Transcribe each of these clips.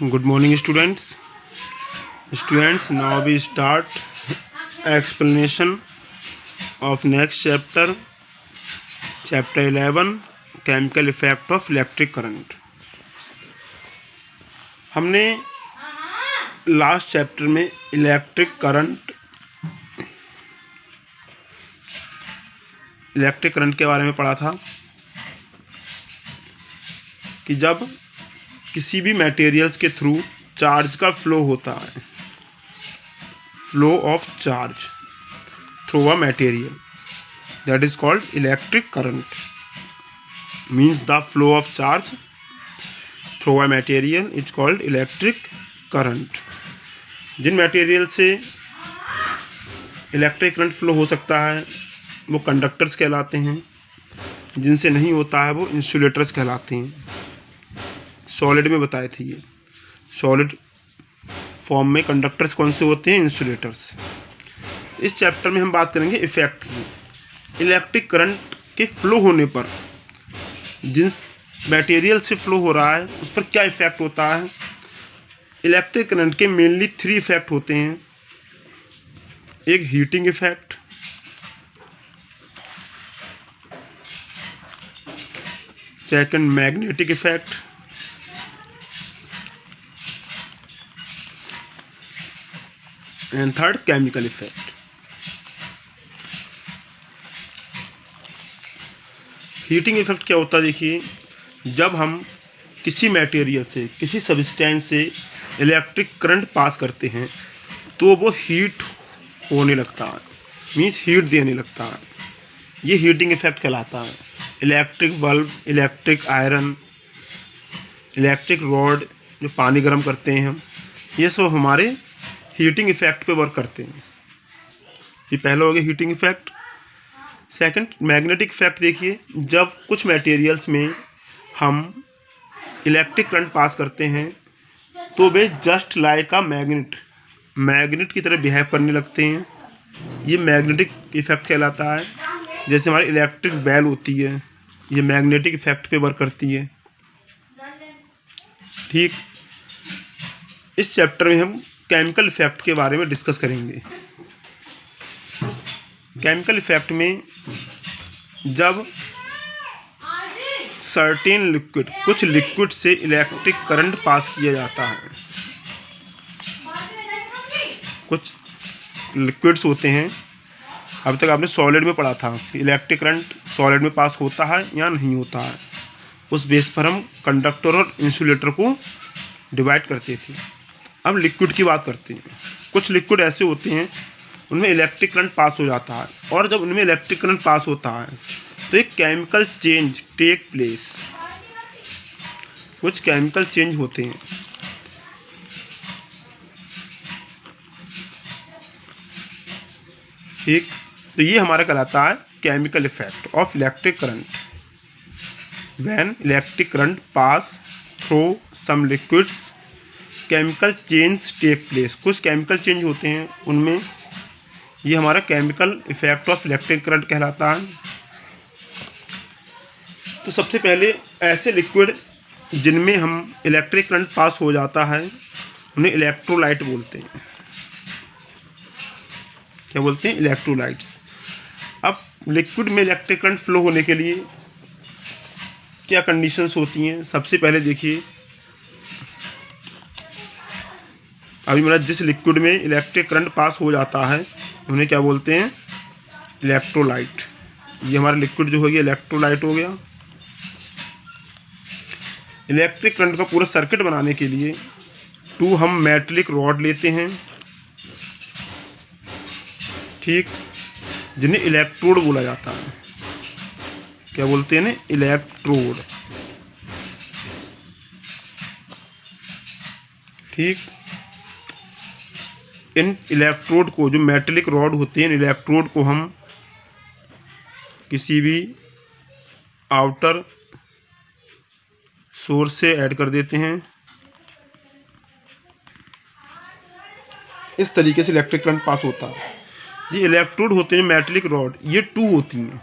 Good morning, students. Now we start explanation of next chapter, chapter 11, chemical effect of electric current. हमने last chapter में electric current के बारे में पढ़ा था कि जब किसी भी मटेरियल्स के थ्रू चार्ज का फ्लो होता है, flow of charge through a material, that is called electric current. Means the flow of charge through a material is called electric current. जिन मटेरियल से इलेक्ट्रिक करंट फ्लो हो सकता है वो कंडक्टर्स कहलाते हैं, जिनसे नहीं होता है वो इंसुलेटर्स कहलाते हैं. सॉलिड में बताए थे ये. सॉलिड फॉर्म में कंडक्टर्स कौन से होते हैं? इंसुलेटर्स. इस चैप्टर में हम बात करेंगे इफेक्ट की. इलेक्ट्रिक करंट के फ्लो होने पर जिन मटेरियल से फ्लो हो रहा है उस पर क्या इफेक्ट होता है. इलेक्ट्रिक करंट के मेनली 3 इफेक्ट होते हैं. एक heating effect, second magnetic effect, and third chemical effect. Heating effect क्या होता है? देखिए, जब हम किसी मटेरियल से, किसी सब्सटेंस से इलेक्ट्रिक करंट पास करते हैं तो वो हीट होने लगता है, मीन्स हीट देने लगता है. ये हीटिंग इफेक्ट कहलाता है. Electric bulb, electric iron, electric rod जो पानी गर्म करते हैं हम, ये सब हमारे हीटिंग इफेक्ट पे वर्क करते हैं. ये पहला हो गया heating effect. Second magnetic effect. देखिए, जब कुछ मटेरियल्स में हम इलेक्ट्रिक करंट पास करते हैं तो वे जस्ट लाइक अ मैग्नेट की तरह बिहेव करने लगते हैं. ये मैग्नेटिक इफेक्ट कहलाता है. जैसे हमारी इलेक्ट्रिक बेल होती है, ये मैग्नेटिक इफेक्ट पे वर्क करती है. ठीक. इस चैप्टर में हम केमिकल इफेक्ट के बारे में डिस्कस करेंगे. केमिकल इफेक्ट में जब सर्टेन लिक्विड, कुछ लिक्विड से इलेक्ट्रिक करंट पास किया जाता है. कुछ लिक्विड्स होते हैं, अब तक आपने सॉलिड में पढ़ा था कि इलेक्ट्रिक करंट सॉलिड में पास होता है या नहीं होता है. उस बेस पर हम कंडक्टर और इंसुलेटर को डिवाइड करते थे. अब लिक्विड की बात करते हैं. कुछ लिक्विड ऐसे होते हैं उनमें इलेक्ट्रिक करंट पास हो जाता है, और जब उनमें इलेक्ट्रिक करंट पास होता है तो एक केमिकल चेंज टेक प्लेस. कुछ केमिकल चेंज होते हैं. ठीक. तो ये हमारा कहलाता है chemical effect of electric current. When electric current pass through some liquids, chemical change take place. कुछ केमिकल चेंज होते हैं उनमें, ये हमारा chemical effect of electric current कहलाता है. तो सबसे पहले ऐसे लिक्विड जिनमें हम इलेक्ट्रिक करंट पास हो जाता है उन्हें इलेक्ट्रोलाइट बोलते हैं. क्या बोलते हैं? इलेक्ट्रोलाइट्स. अब लिक्विड में इलेक्ट्रिक करंट फ्लो होने के लिए क्या कंडीशंस होती हैं? सबसे पहले देखिए, अभी मेरा जिस लिक्विड में इलेक्ट्रिक करंट पास हो जाता है उन्हें क्या बोलते हैं? इलेक्ट्रोलाइट. ये हमारा लिक्विड जो हो गया इलेक्ट्रोलाइट हो गया. इलेक्ट्रिक करंट का पूरा सर्किट बनाने के लिए 2 हम मेटलिक रॉड लेते हैं. ठीक. जिन्हें इलेक्ट्रोड बोला जाता है. क्या बोलते हैं ना? इलेक्ट्रोड. ठीक. इन इलेक्ट्रोड को, जो मेटलिक रॉड होते हैं, इन इलेक्ट्रोड को हम किसी भी आउटर सोर्स से ऐड कर देते हैं. इस तरीके से इलेक्ट्रिक करंट पास होता है. ये इलेक्ट्रोड होते हैं मेटलिक रॉड, ये 2 होती हैं.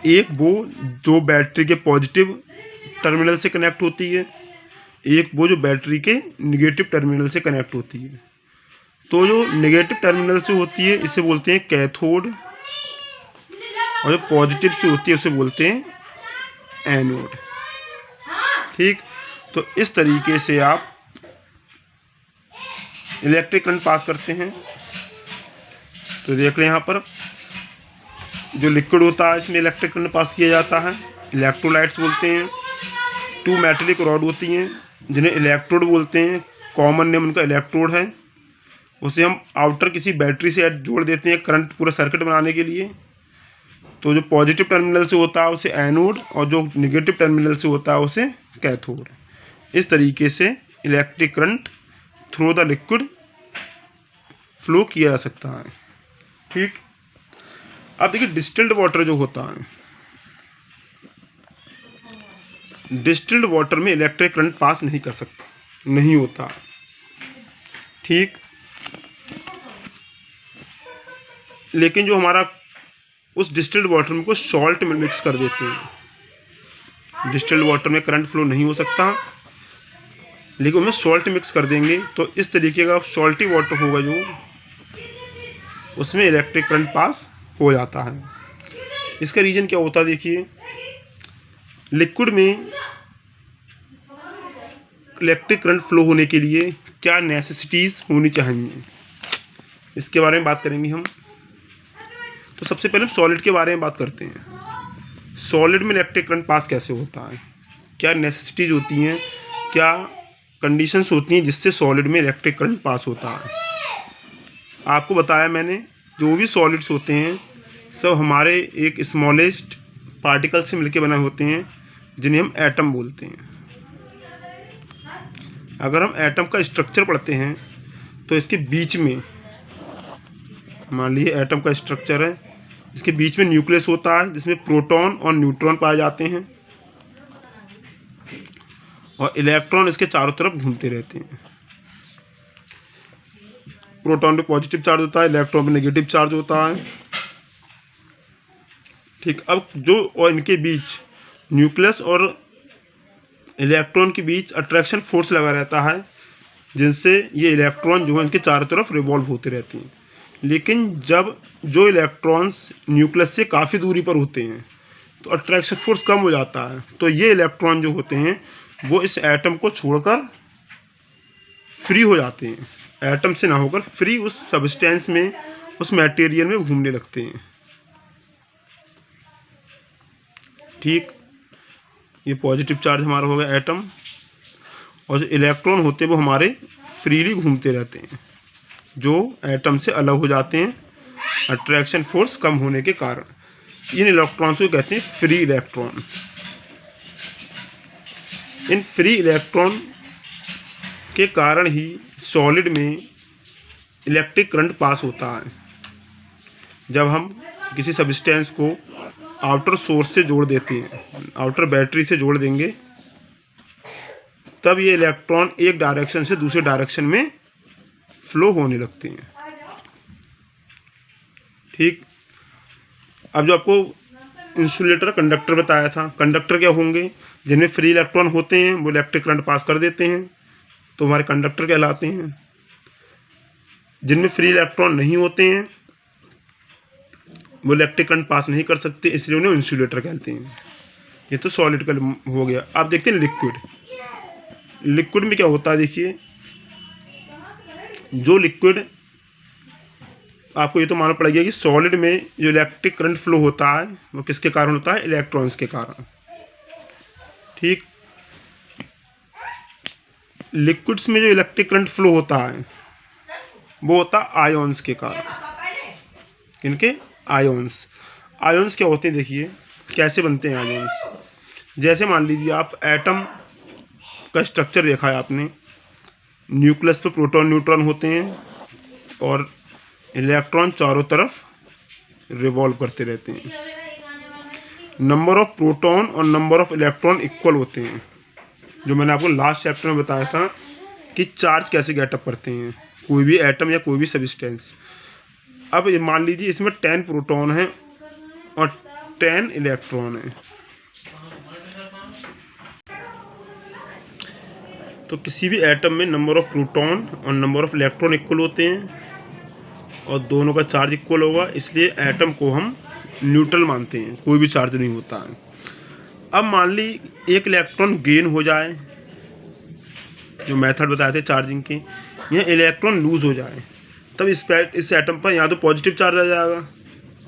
एक वो जो बैटरी के पॉजिटिव टर्मिनल से कनेक्ट होती है, एक वो जो बैटरी के निगेटिव टर्मिनल से कनेक्ट होती है। तो जो नेगेटिव टर्मिनल से होती है इसे बोलते हैं कैथोड, और जो पॉजिटिव से होती है उसे बोलते हैं एनोड। ठीक, तो इस तरीके से आप इलेक्ट्रिक करंट पास करते हैं। तो देख लें यहाँ पर जो लिक्विड होता है इसमें इलेक्ट्रिक करंट पास किया जाता है, इलेक्ट्रोलाइट्स बोलते हैं। 2 मेटेलिक रॉड होती हैं जिन्हें इलेक्ट्रोड बोलते हैं, कॉमन नेम उनका इलेक्ट्रोड है। उसे हम आउटर किसी बैटरी से जोड़ देते हैं करंट पूरा सर्किट बनाने के लिए। तो जो पॉजिटिव टर्मिनल से होता है उसे एनोड, और जो नेगेटिव टर्मिनल से होता है उसे कैथोड। इस तरीके से electric current through the liquid flow किया जा सकता है। ठीक, अब देखिए डिस्टिल्ड वाटर जो होता है, डिस्टिल्ड वाटर में इलेक्ट्रिक करंट पास नहीं कर सकता, नहीं होता। ठीक, लेकिन जो हमारा उस डिस्टिल्ड वाटर में कुछ सॉल्ट में मिक्स कर देते हैं। डिस्टिल्ड वाटर में करंट फ्लो नहीं हो सकता, लेकिन उसमें सॉल्ट मिक्स कर देंगे तो इस तरीके का सॉल्टी वाटर होगा जो, उसमें इलेक्ट्रिक करंट पास हो जाता है। इसका रीज़न क्या होता है, देखिए लिक्विड में इलेक्ट्रिक करंट फ्लो होने के लिए क्या नेसेसिटीज़ होनी चाहिए, इसके बारे में बात करेंगे हम। तो सबसे पहले हम सॉलिड के बारे में बात करते हैं। सॉलिड में इलेक्ट्रिक करंट पास कैसे होता है, क्या नेसेसिटीज़ होती हैं, क्या कंडीशंस होती हैं जिससे सॉलिड में इलेक्ट्रिक करंट पास होता है। आपको बताया मैंने, जो भी सॉलिड्स होते हैं सब हमारे एक स्मॉलेस्ट पार्टिकल से मिलकर बने होते हैं जिन्हें हम एटम बोलते हैं। अगर हम एटम का स्ट्रक्चर पढ़ते हैं तो इसके बीच में, मान लीजिए एटम का स्ट्रक्चर है, इसके बीच में न्यूक्लियस होता है जिसमें प्रोटॉन और न्यूट्रॉन पाए जाते हैं, और इलेक्ट्रॉन इसके चारों तरफ घूमते रहते हैं। प्रोटॉन पे पॉजिटिव चार्ज होता है, इलेक्ट्रॉन पे नेगेटिव चार्ज होता है। ठीक, अब जो और इनके बीच न्यूक्लियस और इलेक्ट्रॉन के बीच अट्रैक्शन फोर्स लगा रहता है, जिनसे ये इलेक्ट्रॉन जो है इनके चारों तरफ रिवॉल्व होते रहते हैं। लेकिन जब जो इलेक्ट्रॉन्स न्यूक्लियस से काफ़ी दूरी पर होते हैं तो अट्रैक्शन फोर्स कम हो जाता है, तो ये इलेक्ट्रॉन जो होते हैं वो इस एटम को छोड़कर फ्री हो जाते हैं, एटम से ना होकर फ्री उस सब्सटेंस में, उस मटेरियल में घूमने लगते हैं। ठीक, ये पॉजिटिव चार्ज हमारा हो गया एटम, और जो इलेक्ट्रॉन होते हैं वो हमारे फ्रीली घूमते रहते हैं, जो एटम से अलग हो जाते हैं अट्रैक्शन फोर्स कम होने के कारण। इन इलेक्ट्रॉन्स को कहते हैं free electron. In free electron के कारण ही सॉलिड में इलेक्ट्रिक करंट पास होता है। जब हम किसी सब्सटेंस को आउटर सोर्स से जोड़ देते हैं, आउटर बैटरी से जोड़ देंगे, तब ये इलेक्ट्रॉन एक डायरेक्शन से दूसरे डायरेक्शन में फ्लो होने लगते हैं। ठीक, अब जो आपको इंसुलेटर कंडक्टर बताया था, कंडक्टर क्या होंगे, जिनमें फ्री इलेक्ट्रॉन होते हैं वो इलेक्ट्रिक करंट पास कर देते हैं, तो हमारे कंडक्टर कहलाते हैं। जिनमें फ्री इलेक्ट्रॉन नहीं होते हैं वो इलेक्ट्रिक करंट पास नहीं कर सकते, इसलिए उन्हें इंसुलेटर कहते हैं। ये तो सॉलिड का हो गया। अब देखते हैं लिक्विड। लिक्विड में क्या होता है, देखिए जो लिक्विड, आपको ये तो मालूम पड़ेगा कि सॉलिड में जो इलेक्ट्रिक करंट फ्लो होता है वो किसके कारण होता है, इलेक्ट्रॉन्स के कारण। ठीक, लिक्विड्स में जो इलेक्ट्रिक करंट फ्लो होता है वो होता है आयोन्स के कारण। इनके आयोन्स, आयोन्स क्या होते हैं, देखिए कैसे बनते हैं आयोन्स। जैसे मान लीजिए आप एटम का स्ट्रक्चर देखा है आपने, न्यूक्लियस पे प्रोटॉन न्यूट्रॉन होते हैं और इलेक्ट्रॉन चारों तरफ रिवॉल्व करते रहते हैं। नंबर ऑफ प्रोटॉन और नंबर ऑफ इलेक्ट्रॉन इक्वल होते हैं, जो मैंने आपको लास्ट चैप्टर में बताया था कि चार्ज कैसे गेटअप करते हैं कोई भी एटम या कोई भी सब्सटेंस। अब मान लीजिए इसमें 10 प्रोटॉन है और 10 इलेक्ट्रॉन है। तो किसी भी एटम में नंबर ऑफ प्रोटॉन और नंबर ऑफ इलेक्ट्रॉन इक्वल होते हैं और दोनों का चार्ज इक्वल होगा, इसलिए एटम को हम न्यूट्रल मानते हैं, कोई भी चार्ज नहीं होता है। अब मान ली एक इलेक्ट्रॉन गेन हो जाए, जो मेथड बताए थे चार्जिंग के, या इलेक्ट्रॉन लूज हो जाए, तब इस एटम पर या तो पॉजिटिव चार्ज आ जाएगा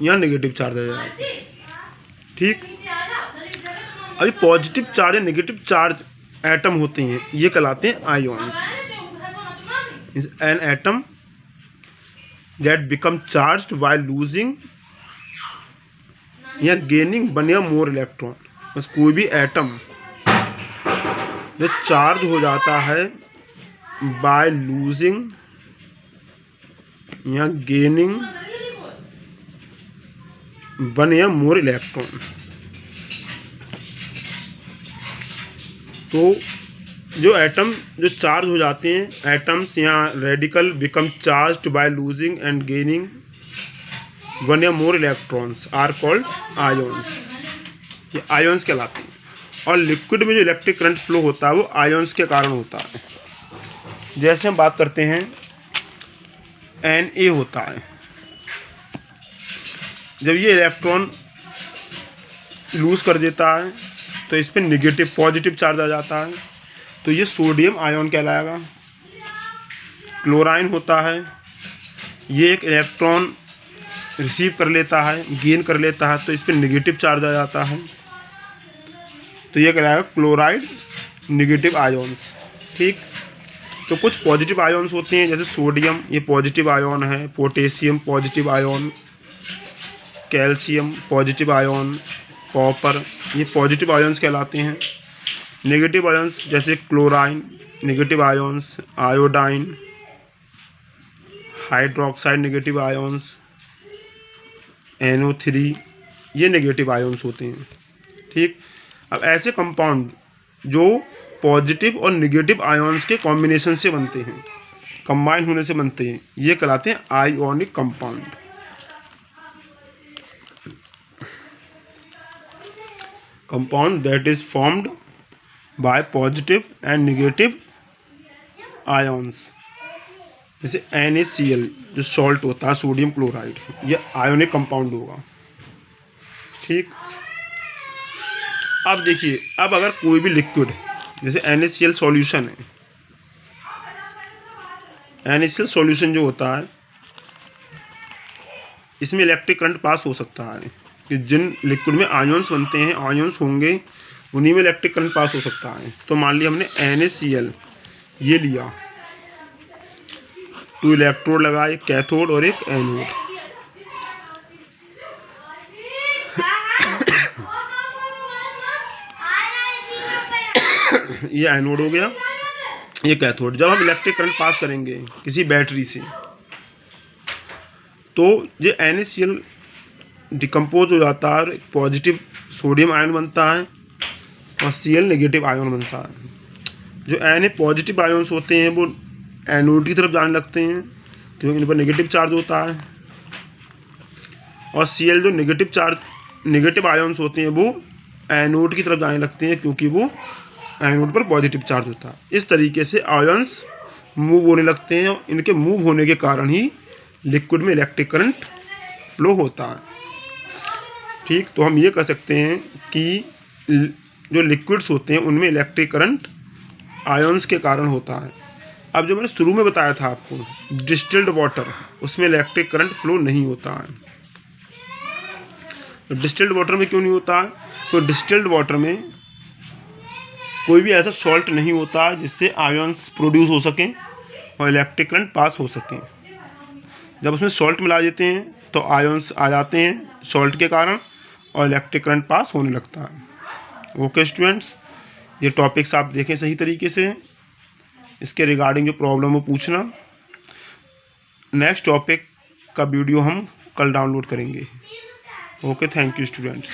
या नेगेटिव चार्ज आ जाएगा। ठीक, अभी पॉजिटिव चार्ज या नेगेटिव चार्ज एटम होते हैं, ये कहलाते हैं ions. An atom that become charged by losing या गेनिंग वन या मोर इलेक्ट्रॉन। बस कोई भी एटम जो चार्ज हो जाता है बाय लूजिंग या गेनिंग वन या मोर इलेक्ट्रॉन, तो जो एटम जो चार्ज हो जाते हैं, एटम्स या radical become charged by losing and gaining one या more electrons are called ions. ये आयोन्स कहलाते हैं। और लिक्विड में जो इलेक्ट्रिक करंट फ्लो होता है वो आयोन्स के कारण होता है। जैसे हम बात करते हैं Na होता है, जब ये इलेक्ट्रॉन लूज कर देता है तो इस पर निगेटिव पॉजिटिव चार्ज आ जाता है, तो ये सोडियम आयन कहलाएगा। क्लोराइन होता है, ये एक इलेक्ट्रॉन रिसीव कर लेता है, गेन कर लेता है, तो इस पर निगेटिव चार्ज आ जाता है, तो ये कहलाएगा क्लोराइड निगेटिव आयोन्स। ठीक, तो कुछ पॉजिटिव आयोन्स होते हैं, जैसे सोडियम, ये पॉजिटिव आयोन है, potassium positive ion, calcium positive ion, copper, ये पॉजिटिव आयोन्स कहलाते हैं। नेगेटिव आयोन्स जैसे chlorine negative ions, iodine, hydroxide negative ions, NO3, ये नेगेटिव आयोन्स होते हैं। ठीक, अब ऐसे कंपाउंड जो पॉजिटिव और नेगेटिव आयोन्स के कॉम्बिनेशन से बनते हैं, कंबाइन होने से बनते हैं, ये कहलाते हैं ionic compound. Compound that is formed by positive and negative ions, जैसे NaCl जो सॉल्ट होता है, सोडियम क्लोराइड, ये आयोनिक कंपाउंड होगा। ठीक, अब देखिए, अब अगर कोई भी लिक्विड जैसे NaCl सॉल्यूशन है, NaCl सॉल्यूशन जो होता है इसमें इलेक्ट्रिक करंट पास हो सकता है, कि जिन लिक्विड में आयोन्स बनते हैं, आयोन्स होंगे, उन्हीं में इलेक्ट्रिक करंट पास हो सकता है। तो मान लिया हमने NaCl ये लिया, 2 इलेक्ट्रोड लगा, एक कैथोड और एक एनोड। ये एनोड हो गया, ये कैथोड। जब हम इलेक्ट्रिक करंट पास करेंगे किसी बैटरी से, तो ये NaCl डिकम्पोज हो जाता है, पॉजिटिव सोडियम आयन बनता है और Cl नेगेटिव आयन बनता है। जो Na पॉजिटिव आयन्स होते हैं वो एनोड की तरफ जाने लगते हैं क्योंकि इन पर नेगेटिव चार्ज होता है, और Cl जो नेगेटिव आयन्स होते हैं वो एनोड की तरफ जाने लगते हैं क्योंकि वो एनोड पर पॉजिटिव चार्ज होता है। इस तरीके से आयन्स मूव होने लगते हैं और इनके मूव होने के कारण ही लिक्विड में इलेक्ट्रिक करंट फ्लो होता है। ठीक, तो हम ये कह सकते हैं कि जो लिक्विड्स होते हैं उनमें इलेक्ट्रिक करंट आयन्स के कारण होता है। अब जो मैंने शुरू में बताया था आपको डिस्टिल्ड वाटर, उसमें इलेक्ट्रिक करंट फ्लो नहीं होता है। तो डिस्टिल्ड वाटर में क्यों नहीं होता है? तो डिस्टिल्ड वाटर में कोई भी ऐसा सॉल्ट नहीं होता है जिससे आयन्स प्रोड्यूस हो सकें और इलेक्ट्रिक करंट पास हो सकें। जब उसमें सॉल्ट मिला देते हैं तो आयन्स आ जाते हैं सॉल्ट के कारण और इलेक्ट्रिक करंट पास होने लगता है। ओके स्टूडेंट्स, ये टॉपिक्स आप देखें सही तरीके से, इसके रिगार्डिंग जो प्रॉब्लम हो पूछना। नेक्स्ट टॉपिक का वीडियो हम कल डाउनलोड करेंगे। Okay, thank you students.